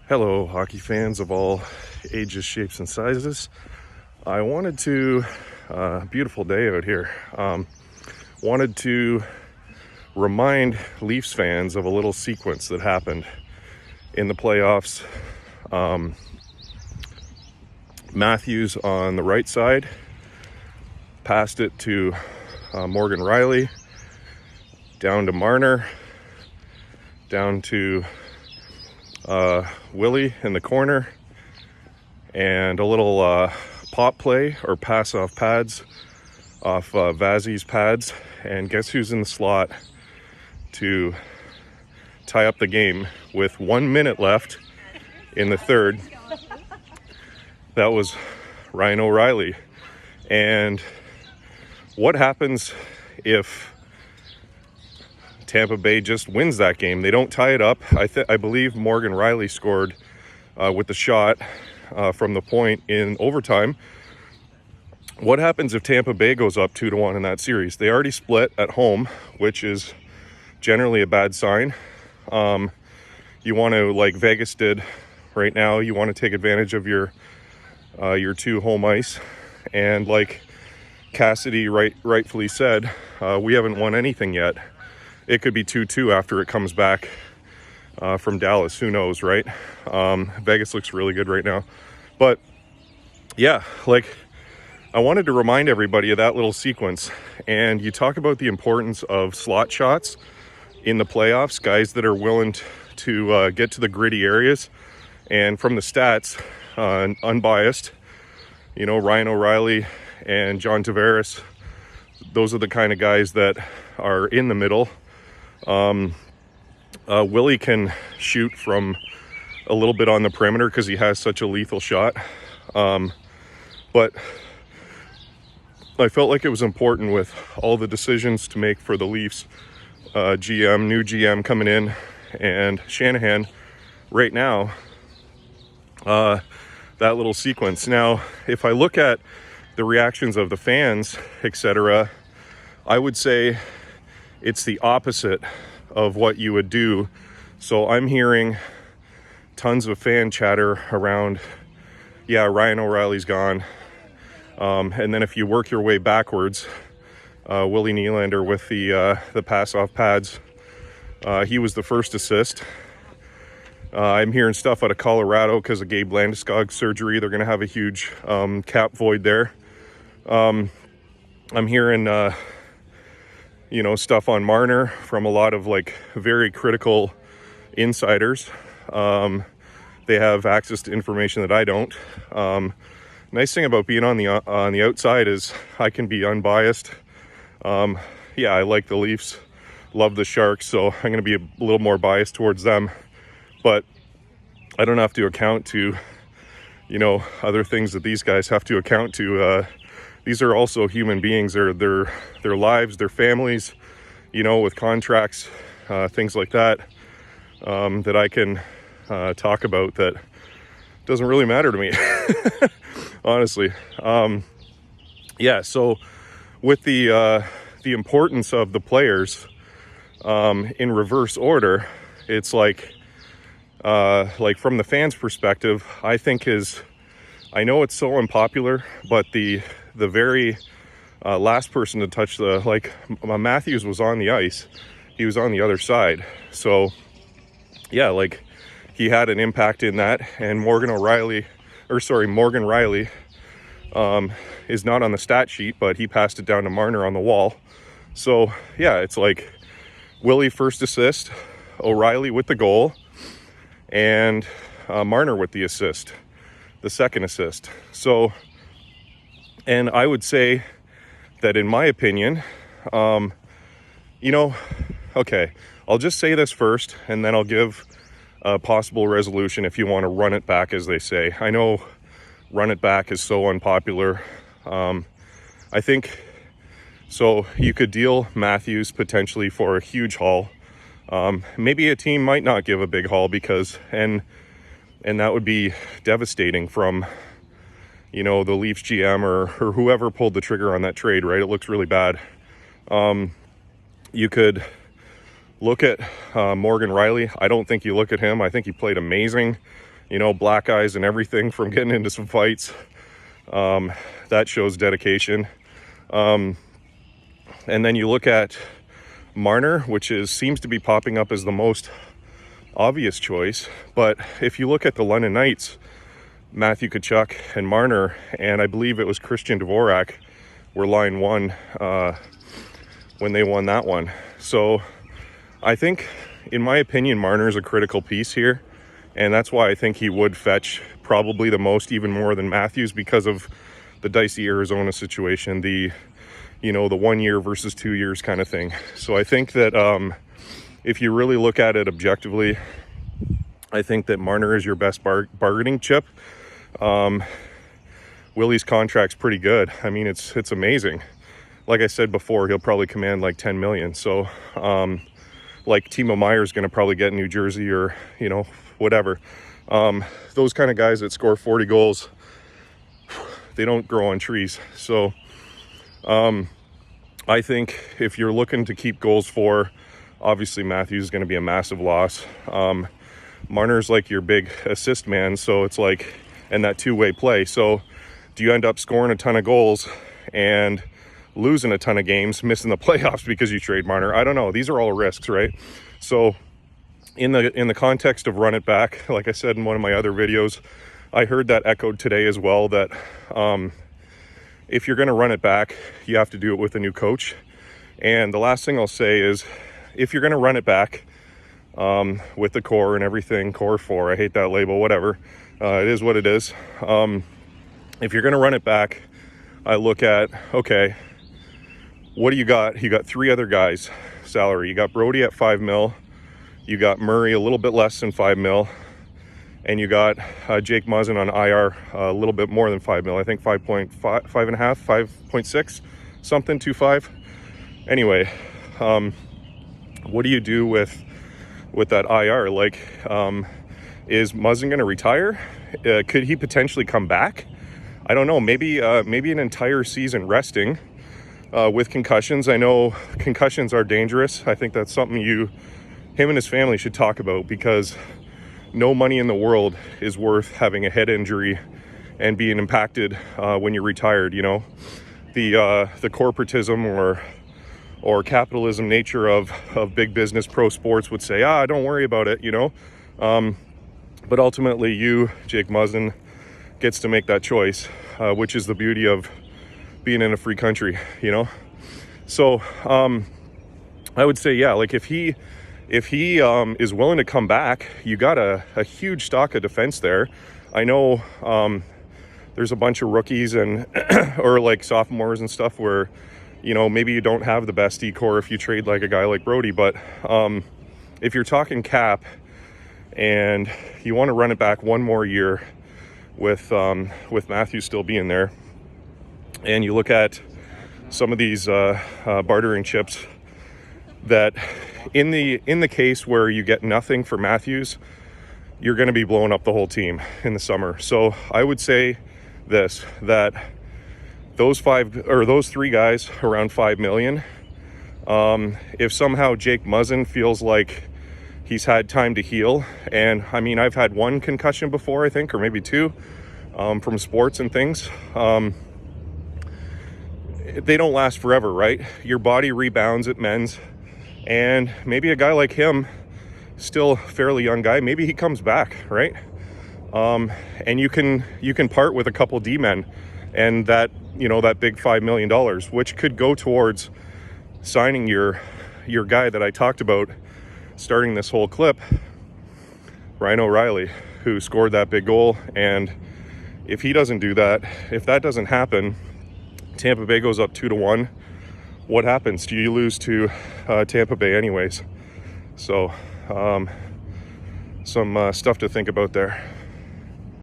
Hello, hockey fans of all ages, shapes, and sizes. I wanted to, beautiful day out here, wanted to remind Leafs fans of a little sequence that happened in the playoffs. Matthews on the right side, passed it to Morgan Rielly, down to Marner, down to Willie in the corner, and a little pop play or pass off pads off Vazzy's pads, and guess who's in the slot to tie up the game with 1 minute left in the third? That was Ryan O'Reilly. And what happens if Tampa Bay just wins that game? They don't tie it up. I believe Morgan Rielly scored with the shot from the point in overtime. What happens if Tampa Bay goes up 2-1 in that series? They already split at home, which is generally a bad sign. You want to, like Vegas did right now, you want to take advantage of your two home ice. And like Cassidy rightfully said, we haven't won anything yet. It could be 2-2 after it comes back from Dallas. Who knows, right? Vegas looks really good right now. But yeah, like I wanted to remind everybody of that little sequence. And you talk about the importance of slot shots in the playoffs, guys that are willing to get to the gritty areas. And from the stats, unbiased, you know, Ryan O'Reilly and John Tavares, those are the kind of guys that are in the middle. Willie can shoot from a little bit on the perimeter because he has such a lethal shot. But I felt like it was important with all the decisions to make for the Leafs, new GM coming in, and Shanahan right now, that little sequence. Now, if I look at the reactions of the fans, etc., I would say it's the opposite of what you would do. So I'm hearing tons of fan chatter around, yeah, Ryan O'Reilly's gone. And then if you work your way backwards, Willie Nylander with the pass-off pads, he was the first assist. I'm hearing stuff out of Colorado because of Gabe Landeskog surgery. They're going to have a huge cap void there. I'm hearing stuff on Marner from a lot of like very critical insiders. They have access to information that I don't. Nice thing about being on the outside is I can be unbiased. I like the Leafs, love the Sharks, so I'm going to be a little more biased towards them. But I don't have to account to, other things that these guys have to account to. These are also human beings. Their lives, their families, with contracts, things like that, that I can talk about that doesn't really matter to me, honestly. So with the importance of the players in reverse order, it's like from the fans' perspective, I think I know it's so unpopular, but the very last person to touch Matthews was on the ice. He was on the other side. So, yeah, he had an impact in that. And Morgan Rielly is not on the stat sheet, but he passed it down to Marner on the wall. So, yeah, it's like Willie first assist, O'Reilly with the goal, and Marner with the assist, the second assist. So, and I would say that in my opinion, okay, I'll just say this first, and then I'll give a possible resolution if you want to run it back, as they say. I know run it back is so unpopular. I think, so you could deal Matthews potentially for a huge haul. Maybe a team might not give a big haul because, and that would be devastating from, the Leafs GM or whoever pulled the trigger on that trade, right? It looks really bad. You could look at Morgan Rielly. I don't think you look at him. I think he played amazing you know, black eyes and everything from getting into some fights. That shows dedication. And then you look at Marner, which seems to be popping up as the most obvious choice. But if you look at the London Knights, Matthew Tkachuk and Marner, and I believe it was Christian Dvorak, were line one when they won that one. So I think, in my opinion, Marner is a critical piece here. And that's why I think he would fetch probably the most, even more than Matthews, because of the dicey Arizona situation, the 1 year versus 2 years kind of thing. So I think that if you really look at it objectively, I think that Marner is your best bargaining chip. Willie's contract's pretty good. I mean, it's amazing. Like I said before, he'll probably command like 10 million. So like Timo Meier's going to probably get in New Jersey or, you know, whatever. Those kind of guys that score 40 goals, they don't grow on trees. So I think if you're looking to keep goals for, obviously Matthews is going to be a massive loss. Marner's like your big assist man, so it's like, and that two-way play. So do you end up scoring a ton of goals and losing a ton of games, missing the playoffs because you trade Marner? I don't know. These are all risks, right? So in the context of run it back, like I said in one of my other videos, I heard that echoed today as well, that if you're going to run it back, you have to do it with a new coach. And the last thing I'll say is, if you're going to run it back with the core and everything, core 4, I hate that label, whatever, it is what it is. If you're going to run it back, I look at, okay, what do you got? You got 3 other guys salary. You got Brody at 5 mil. You got Murray a little bit less than 5 mil. And you got Jake Muzzin on IR a little bit more than 5 mil. I think 5.5, 5.5, 5.6, something, 2.5. Anyway, what do you do with that IR? Like, is Muzzin going to retire? Could he potentially come back? I don't know. Maybe an entire season resting with concussions. I know concussions are dangerous. I think that's something him and his family should talk about, because no money in the world is worth having a head injury and being impacted when you're retired. You know, the corporatism or capitalism nature of big business pro sports would say, don't worry about it, you know. But ultimately, Jake Muzzin, gets to make that choice, which is the beauty of being in a free country, you know. So I would say, yeah, like if he is willing to come back, you got a huge stock of defense there. I know there's a bunch of rookies and or like sophomores and stuff where, you know, maybe you don't have the best E-core if you trade like a guy like Brody. But if you're talking cap and you want to run it back one more year with Matthews still being there, and you look at some of these bartering chips, that in the case where you get nothing for Matthews, you're going to be blowing up the whole team in the summer. So I would say this, that those 3 guys around 5 million, if somehow Jake Muzzin feels like he's had time to heal, and I mean, I've had 1 concussion before, I think, or maybe 2 from sports and things. They don't last forever, right? Your body rebounds, it mends. And maybe a guy like him, still a fairly young guy, maybe he comes back, right? And you can part with a couple D-men, and that, you know, that big $5 million, which could go towards signing your guy that I talked about starting this whole clip, Ryan O'Reilly, who scored that big goal. And if he doesn't do that, if that doesn't happen, Tampa Bay goes up 2-1. What happens? Do you lose to Tampa Bay anyways? So some stuff to think about there.